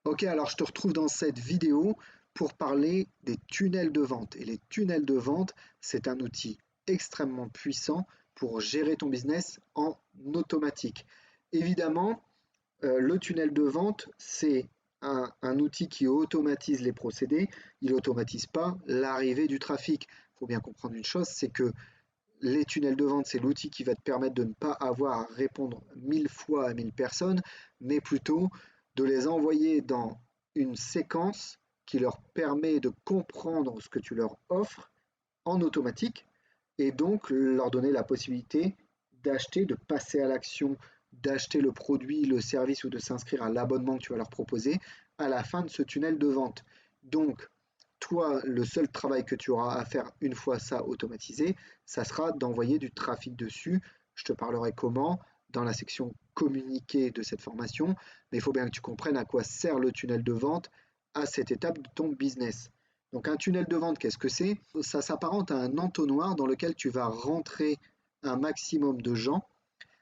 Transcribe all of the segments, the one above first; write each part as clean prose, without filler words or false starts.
Ok, alors je te retrouve dans cette vidéo pour parler des tunnels de vente. Et les tunnels de vente, c'est un outil extrêmement puissant pour gérer ton business en automatique. Évidemment, le tunnel de vente, c'est un outil qui automatise les procédés. Il n'automatise pas l'arrivée du trafic. Il faut bien comprendre une chose, c'est que les tunnels de vente, c'est l'outil qui va te permettre de ne pas avoir à répondre 1000 fois à 1000 personnes, mais plutôt de les envoyer dans une séquence qui leur permet de comprendre ce que tu leur offres en automatique et donc leur donner la possibilité d'acheter, de passer à l'action, d'acheter le produit, le service ou de s'inscrire à l'abonnement que tu vas leur proposer à la fin de ce tunnel de vente. Donc, toi, le seul travail que tu auras à faire une fois ça automatisé, ça sera d'envoyer du trafic dessus. Je te parlerai comment dans la section communiquer de cette formation, mais il faut bien que tu comprennes à quoi sert le tunnel de vente à cette étape de ton business. Donc un tunnel de vente, qu'est-ce que c'est? Ça s'apparente à un entonnoir dans lequel tu vas rentrer un maximum de gens.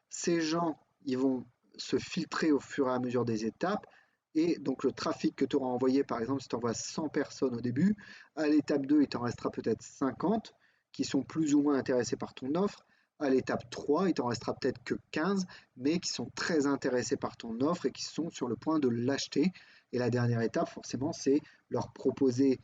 Ces gens, ils vont se filtrer au fur et à mesure des étapes. Et donc le trafic que tu auras envoyé, par exemple, si tu envoies 100 personnes au début, à l'étape 2, il t'en restera peut-être 50 qui sont plus ou moins intéressés par ton offre. À l'étape 3, il t'en restera peut-être que 15, mais qui sont très intéressés par ton offre et qui sont sur le point de l'acheter. Et la dernière étape, forcément, c'est leur proposer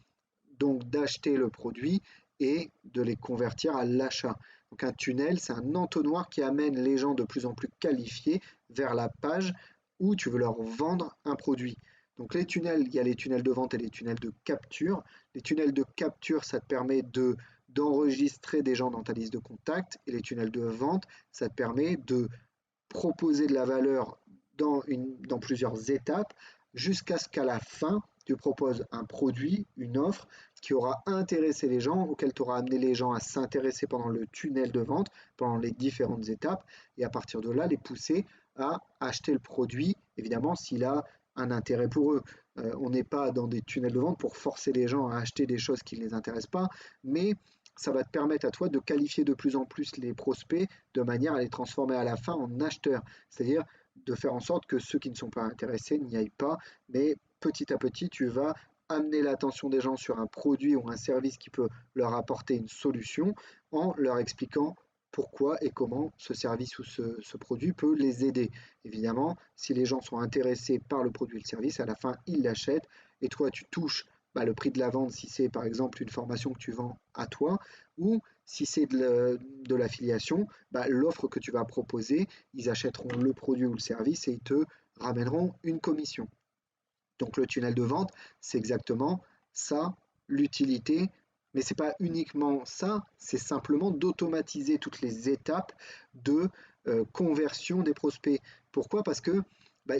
donc d'acheter le produit et de les convertir à l'achat. Donc un tunnel, c'est un entonnoir qui amène les gens de plus en plus qualifiés vers la page où tu veux leur vendre un produit. Donc les tunnels, il y a les tunnels de vente et les tunnels de capture. Les tunnels de capture, ça te permet d'enregistrer des gens dans ta liste de contacts et les tunnels de vente, ça te permet de proposer de la valeur dans plusieurs étapes jusqu'à ce qu'à la fin, tu proposes un produit, une offre qui aura intéressé les gens, auquel tu auras amené les gens à s'intéresser pendant le tunnel de vente, pendant les différentes étapes, et à partir de là, les pousser à acheter le produit, évidemment, s'il a un intérêt pour eux. On n'est pas dans des tunnels de vente pour forcer les gens à acheter des choses qui ne les intéressent pas, mais ça va te permettre à toi de qualifier de plus en plus les prospects de manière à les transformer à la fin en acheteurs. C'est-à-dire de faire en sorte que ceux qui ne sont pas intéressés n'y aillent pas, mais petit à petit, tu vas amener l'attention des gens sur un produit ou un service qui peut leur apporter une solution en leur expliquant pourquoi et comment ce service ou ce produit peut les aider. Évidemment, si les gens sont intéressés par le produit ou le service, à la fin, ils l'achètent et toi, tu touches le prix de la vente si c'est par exemple une formation que tu vends à toi ou si c'est de l'affiliation, l'offre que tu vas proposer, ils achèteront le produit ou le service et ils te ramèneront une commission. Donc le tunnel de vente, c'est exactement ça, l'utilité. Mais ce n'est pas uniquement ça, c'est simplement d'automatiser toutes les étapes de conversion des prospects. Pourquoi? Parce que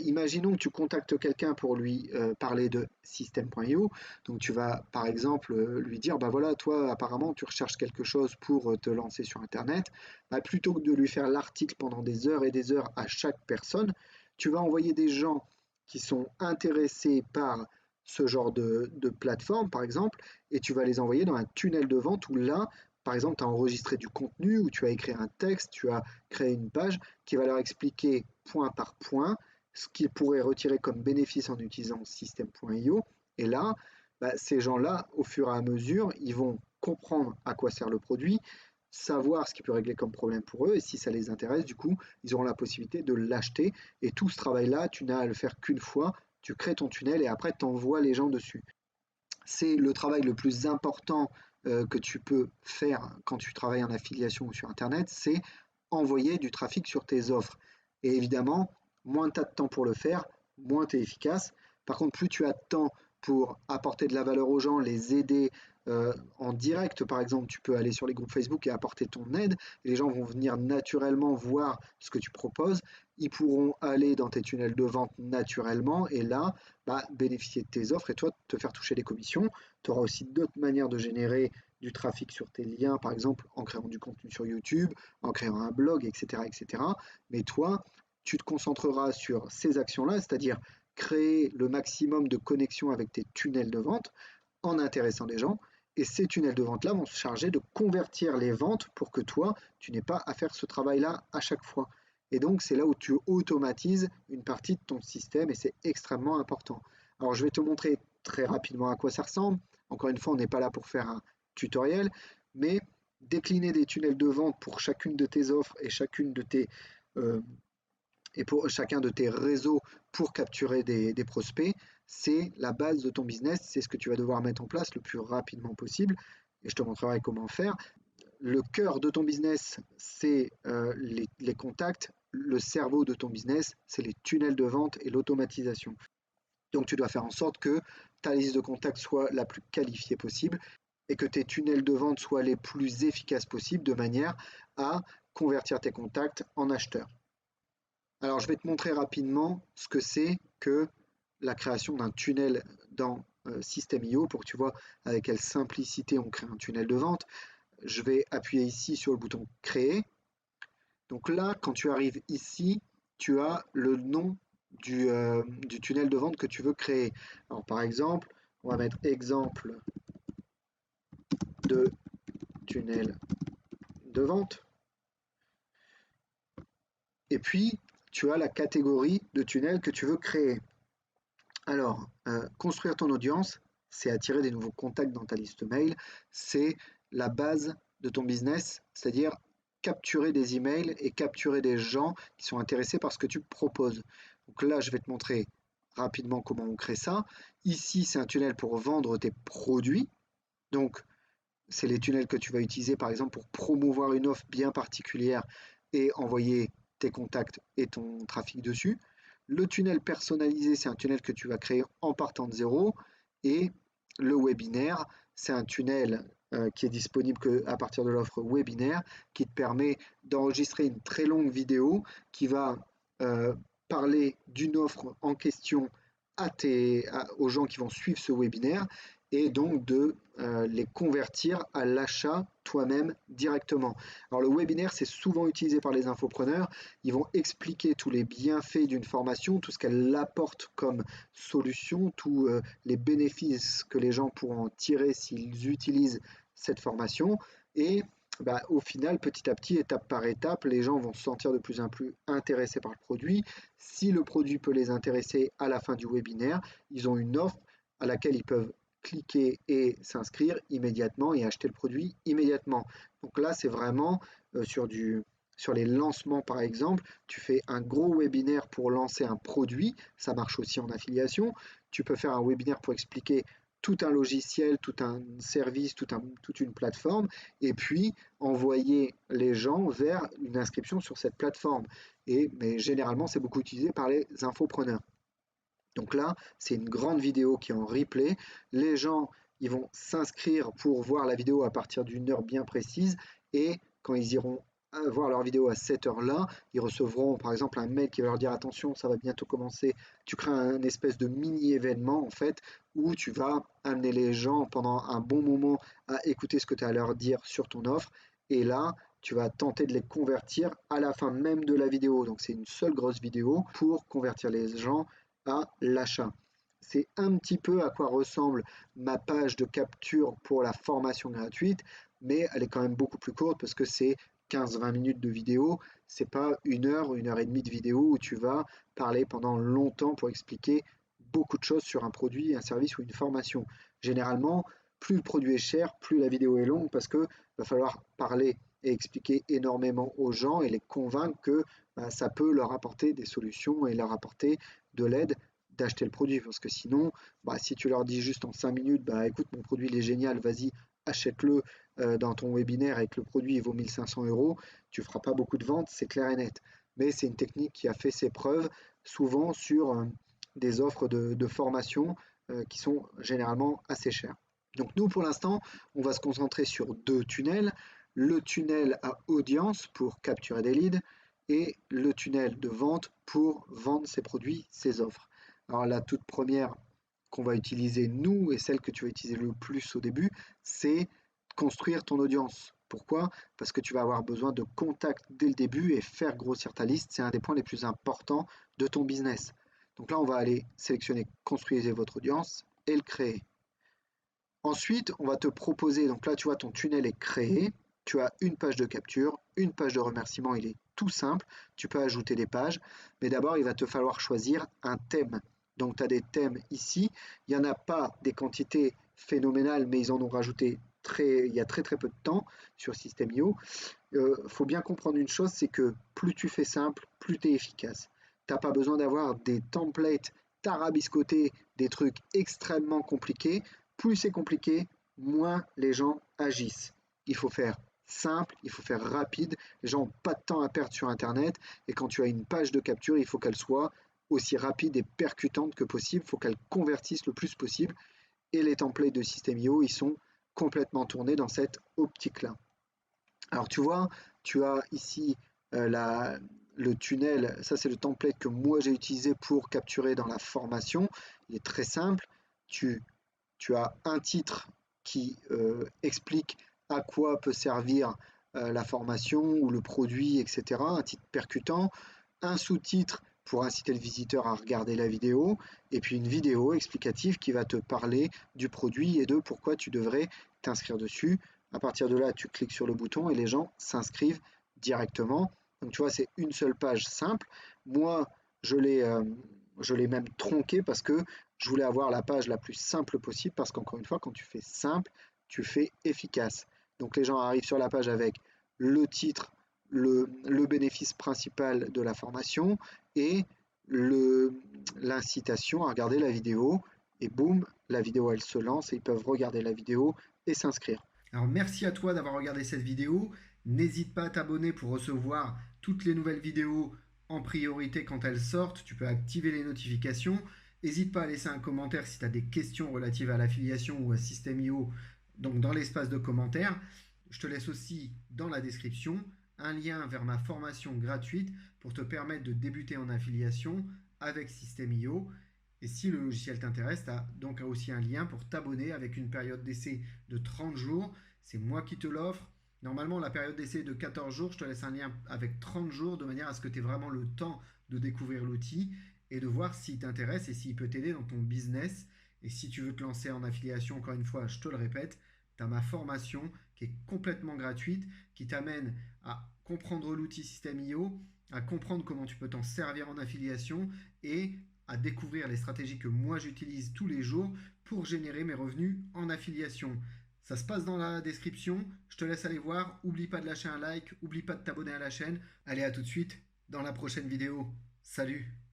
imaginons que tu contactes quelqu'un pour lui parler de système.io. Donc tu vas par exemple lui dire, voilà, toi apparemment tu recherches quelque chose pour te lancer sur Internet. Plutôt que de lui faire l'article pendant des heures et des heures à chaque personne, tu vas envoyer des gens qui sont intéressés par ce genre de plateforme, par exemple, et tu vas les envoyer dans un tunnel de vente où là, par exemple, tu as enregistré du contenu, où tu as écrit un texte, tu as créé une page qui va leur expliquer point par point ce qu'ils pourraient retirer comme bénéfice en utilisant système.io. Et là, ces gens-là, au fur et à mesure, ils vont comprendre à quoi sert le produit, savoir ce qui peut régler comme problème pour eux, et si ça les intéresse, du coup, ils auront la possibilité de l'acheter. Et tout ce travail-là, tu n'as à le faire qu'une fois, tu crées ton tunnel et après tu envoies les gens dessus. C'est le travail le plus important que tu peux faire quand tu travailles en affiliation ou sur Internet, c'est envoyer du trafic sur tes offres. Et évidemment, moins tu as de temps pour le faire, moins tu es efficace. Par contre, plus tu as de temps pour apporter de la valeur aux gens, les aider en direct, par exemple, tu peux aller sur les groupes Facebook et apporter ton aide. Et les gens vont venir naturellement voir ce que tu proposes. Ils pourront aller dans tes tunnels de vente naturellement et là, bénéficier de tes offres et toi te faire toucher des commissions. Tu auras aussi d'autres manières de générer du trafic sur tes liens, par exemple en créant du contenu sur YouTube, en créant un blog, etc. etc. Mais toi, tu te concentreras sur ces actions-là, c'est-à-dire créer le maximum de connexions avec tes tunnels de vente en intéressant les gens. Et ces tunnels de vente-là vont se charger de convertir les ventes pour que toi, tu n'aies pas à faire ce travail-là à chaque fois. Et donc, c'est là où tu automatises une partie de ton système et c'est extrêmement important. Alors je vais te montrer très rapidement à quoi ça ressemble. Encore une fois, on n'est pas là pour faire un tutoriel, mais décliner des tunnels de vente pour chacune de tes offres euh, et pour chacun de tes réseaux pour capturer des prospects, c'est la base de ton business, c'est ce que tu vas devoir mettre en place le plus rapidement possible et je te montrerai comment faire. Le cœur de ton business, c'est les contacts. Le cerveau de ton business, c'est les tunnels de vente et l'automatisation. Donc tu dois faire en sorte que ta liste de contacts soit la plus qualifiée possible et que tes tunnels de vente soient les plus efficaces possibles de manière à convertir tes contacts en acheteurs. Alors je vais te montrer rapidement ce que c'est que la création d'un tunnel dans System.io pour que tu vois avec quelle simplicité on crée un tunnel de vente. Je vais appuyer ici sur le bouton créer. Donc là, quand tu arrives ici, tu as le nom du tunnel de vente que tu veux créer. Alors par exemple, on va mettre exemple de tunnel de vente. Et puis, tu as la catégorie de tunnel que tu veux créer. Alors, construire ton audience, c'est attirer des nouveaux contacts dans ta liste mail. C'est la base de ton business, c'est-à-dire capturer des emails et capturer des gens qui sont intéressés par ce que tu proposes. Donc là, je vais te montrer rapidement comment on crée ça. Ici, c'est un tunnel pour vendre tes produits. Donc, c'est les tunnels que tu vas utiliser, par exemple, pour promouvoir une offre bien particulière et envoyer tes contacts et ton trafic dessus. Le tunnel personnalisé, c'est un tunnel que tu vas créer en partant de zéro. Et le webinaire, c'est un tunnel qui est disponible qu'à partir de l'offre webinaire, qui te permet d'enregistrer une très longue vidéo qui va parler d'une offre en question aux gens qui vont suivre ce webinaire et donc de les convertir à l'achat toi-même directement. Alors le webinaire, c'est souvent utilisé par les infopreneurs. Ils vont expliquer tous les bienfaits d'une formation, tout ce qu'elle apporte comme solution, tous les bénéfices que les gens pourront en tirer s'ils utilisent cette formation. Et au final, petit à petit, étape par étape, les gens vont se sentir de plus en plus intéressés par le produit. Si le produit peut les intéresser à la fin du webinaire, ils ont une offre à laquelle ils peuvent cliquer et s'inscrire immédiatement et acheter le produit immédiatement. Donc là, c'est vraiment sur les lancements par exemple, tu fais un gros webinaire pour lancer un produit, ça marche aussi en affiliation. Tu peux faire un webinaire pour expliquer tout un logiciel, tout un service, toute une plateforme, et puis envoyer les gens vers une inscription sur cette plateforme. Mais généralement, c'est beaucoup utilisé par les infopreneurs. Donc là, c'est une grande vidéo qui est en replay. Les gens, ils vont s'inscrire pour voir la vidéo à partir d'une heure bien précise et quand ils iront voir leur vidéo à cette heure-là, ils recevront par exemple un mail qui va leur dire attention, ça va bientôt commencer. Tu crées un espèce de mini-événement en fait où tu vas amener les gens pendant un bon moment à écouter ce que tu as à leur dire sur ton offre et là, tu vas tenter de les convertir à la fin même de la vidéo. Donc c'est une seule grosse vidéo pour convertir les gens à l'achat. C'est un petit peu à quoi ressemble ma page de capture pour la formation gratuite, mais elle est quand même beaucoup plus courte parce que c'est 15-20 minutes de vidéo, c'est pas une heure et demie de vidéo où tu vas parler pendant longtemps pour expliquer beaucoup de choses sur un produit, un service ou une formation. Généralement, plus le produit est cher, plus la vidéo est longue parce que va falloir parler et expliquer énormément aux gens et les convaincre que ça peut leur apporter des solutions et leur apporter de l'aide d'acheter le produit. Parce que sinon, si tu leur dis juste en 5 minutes, écoute, mon produit il est génial, vas-y, achète-le dans ton webinaire et que le produit il vaut 1500 euros, tu ne feras pas beaucoup de ventes, c'est clair et net. Mais c'est une technique qui a fait ses preuves souvent sur des offres de formation qui sont généralement assez chères. Donc nous, pour l'instant, on va se concentrer sur deux tunnels. Le tunnel à audience pour capturer des leads et le tunnel de vente pour vendre ses produits, ses offres. Alors la toute première qu'on va utiliser nous et celle que tu vas utiliser le plus au début, c'est construire ton audience. Pourquoi? Parce que tu vas avoir besoin de contacts dès le début et faire grossir ta liste, c'est un des points les plus importants de ton business. Donc là, on va aller sélectionner construisez votre audience et le créer. Ensuite, on va te proposer, donc là tu vois ton tunnel est créé, tu as une page de capture, une page de remerciement, il est tout simple, tu peux ajouter des pages, mais d'abord il va te falloir choisir un thème. Donc tu as des thèmes ici. Il n'y en a pas des quantités phénoménales, mais ils en ont rajouté il y a très très peu de temps sur System.io. Faut bien comprendre une chose, c'est que plus tu fais simple, plus tu es efficace. T'as pas besoin d'avoir des templates tarabiscotés, des trucs extrêmement compliqués. Plus c'est compliqué, moins les gens agissent. Il faut faire simple, il faut faire rapide. Les gens n'ont pas de temps à perdre sur Internet. Et quand tu as une page de capture, il faut qu'elle soit aussi rapide et percutante que possible. Il faut qu'elle convertisse le plus possible. Et les templates de System.io, ils sont complètement tournés dans cette optique-là. Alors tu vois, tu as ici le tunnel, ça c'est le template que moi j'ai utilisé pour capturer dans la formation. Il est très simple. Tu, tu as un titre qui explique à quoi peut servir la formation ou le produit, etc. Un titre percutant, un sous-titre pour inciter le visiteur à regarder la vidéo, et puis une vidéo explicative qui va te parler du produit et de pourquoi tu devrais t'inscrire dessus. À partir de là, tu cliques sur le bouton et les gens s'inscrivent directement. Donc tu vois, c'est une seule page simple. Moi, je l'ai même tronqué parce que je voulais avoir la page la plus simple possible parce qu'encore une fois, quand tu fais simple, tu fais efficace. Donc les gens arrivent sur la page avec le titre, le bénéfice principal de la formation et l'incitation à regarder la vidéo. Et boum, la vidéo elle se lance et ils peuvent regarder la vidéo et s'inscrire. Alors merci à toi d'avoir regardé cette vidéo. N'hésite pas à t'abonner pour recevoir toutes les nouvelles vidéos en priorité quand elles sortent. Tu peux activer les notifications. N'hésite pas à laisser un commentaire si tu as des questions relatives à l'affiliation ou à System.io, donc dans l'espace de commentaires. Je te laisse aussi dans la description un lien vers ma formation gratuite pour te permettre de débuter en affiliation avec System.io. Et si le logiciel t'intéresse, tu as donc aussi un lien pour t'abonner avec une période d'essai de 30 jours. C'est moi qui te l'offre. Normalement, la période d'essai est de 14 jours. Je te laisse un lien avec 30 jours de manière à ce que tu aies vraiment le temps de découvrir l'outil et de voir s'il t'intéresse et s'il peut t'aider dans ton business. Et si tu veux te lancer en affiliation, encore une fois, je te le répète, tu as ma formation qui est complètement gratuite, qui t'amène à comprendre l'outil System.io, à comprendre comment tu peux t'en servir en affiliation et à découvrir les stratégies que moi j'utilise tous les jours pour générer mes revenus en affiliation. Ça se passe dans la description, je te laisse aller voir, oublie pas de lâcher un like, oublie pas de t'abonner à la chaîne. Allez, à tout de suite dans la prochaine vidéo. Salut!